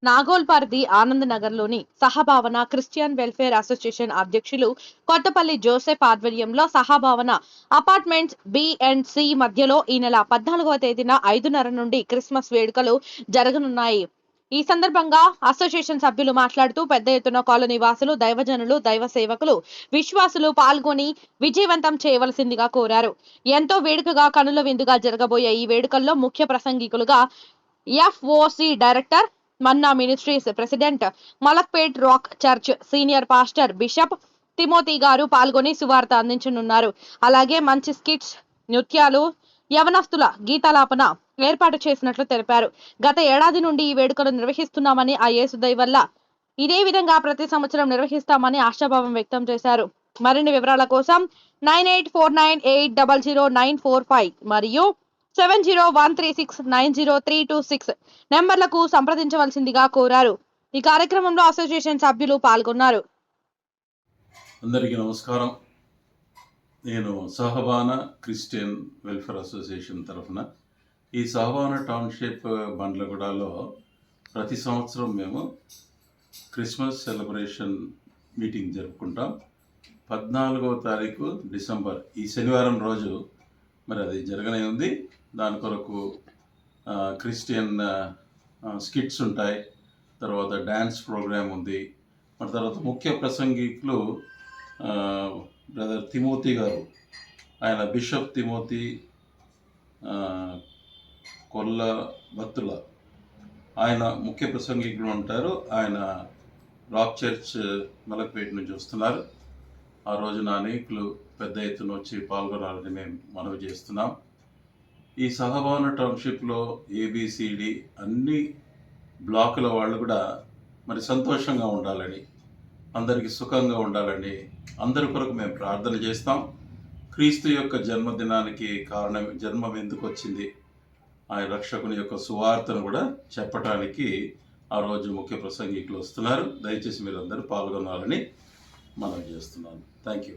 నాగోల్పర్తి ఆనంద్ నగర్లోని సహభావన Christian welfare association అధ్యక్షులు Kothapalli Joseph ఆధ్వర్యంలో సహభావన అపార్ట్మెంట్స్ బి అండ్ సి మధ్యలో ఈ నెల 14వ తేదీన 5:30 నుండి క్రిస్మస్ వేడుకలు జరగనున్నాయి. ఈ సందర్భంగా అసోసియేషన్ సభ్యులు మాట్లాడుతూ పెద్ద ఎత్తున కాలనీ వాసులు, దైవజనులు, దైవ సేవకులు, విశ్వాసులు పాల్గొని విజయవంతం చేయవలసిందిగా కోరారు. ఎంతో వేడుకగా కనుల విందుగా జరగబోయే ఈ వేడుకల్లో ముఖ్య ప్రసంగికులుగా FOC director, Manna Ministries president, Malakpet Rock Church senior pastor bishop Timothy గారు పాల్గొని సువార్త అందించనున్నారు. అలాగే మంచి స్కిట్స్, నృత్యాలు, యవనస్తుల గీతాలాపన ఏర్పాటు చేసినట్లు తెలిపారు. గత ఏడాది నుండి ఈ వేడుకలు నిర్వహిస్తున్నామని, ఆ యేసు దయ వల్ల ఇదే విధంగా ప్రతి సంవత్సరం నిర్వహిస్తామని ఆశాభావం వ్యక్తం చేశారు. మరిన్ని వివరాల కోసం 9849800945 మరియు 7013690326 నెంబర్లకు సంప్రదించవలసిందిగా కోరారు. ఈ కార్యక్రమంలో అసోసియేషన్ సభ్యులు పాల్గొన్నారు. అందరికీ నమస్కారం. నేను సహభాన క్రిస్టియన్ వెల్ఫేర్ అసోసియేషన్ తరఫున ఈ సహభాన టౌన్షిప్ బండ్లగూడలో ప్రతి సంవత్సరం మేము క్రిస్మస్ సెలబ్రేషన్ మీటింగ్ జరుపుకుంటాం. 14వ తారీఖు డిసెంబర్ ఈ శనివారం రోజు మరి అది జరగనే ఉంది. దాని కొరకు క్రిస్టియన్ స్కిట్స్ ఉంటాయి, తర్వాత డ్యాన్స్ ప్రోగ్రామ్ ఉంది, మరి తర్వాత ముఖ్య ప్రసంగికులు బ్రదర్ తిమోతి గారు, ఆయన బిషప్ తిమోతి కొల్ల భత్తుల, ఆయన ముఖ్య ప్రసంగికులు ఉంటారు. ఆయన రాక్ చర్చ్ మలక్పేట నుంచి వస్తున్నారు. ఆ రోజున అనేకులు పెద్ద ఎత్తున వచ్చి పాల్గొనాలని మేము మనవి చేస్తున్నాం. ఈ సహభావన టౌన్షిప్లో ఏబిసిడి అన్ని బ్లాకుల వాళ్ళు కూడా మరి సంతోషంగా ఉండాలని, అందరికీ సుఖంగా ఉండాలని అందరి కొరకు మేము ప్రార్థన చేస్తాం. క్రీస్తు యొక్క జన్మదినానికి కారణం, జన్మం ఎందుకు వచ్చింది, ఆయన రక్షకుని యొక్క సువార్తను కూడా చెప్పటానికి ఆ రోజు ముఖ్య ప్రసంగికులు వస్తున్నారు. దయచేసి మీరు అందరూ పాల్గొనాలని మనం చేస్తున్నాను. Thank you.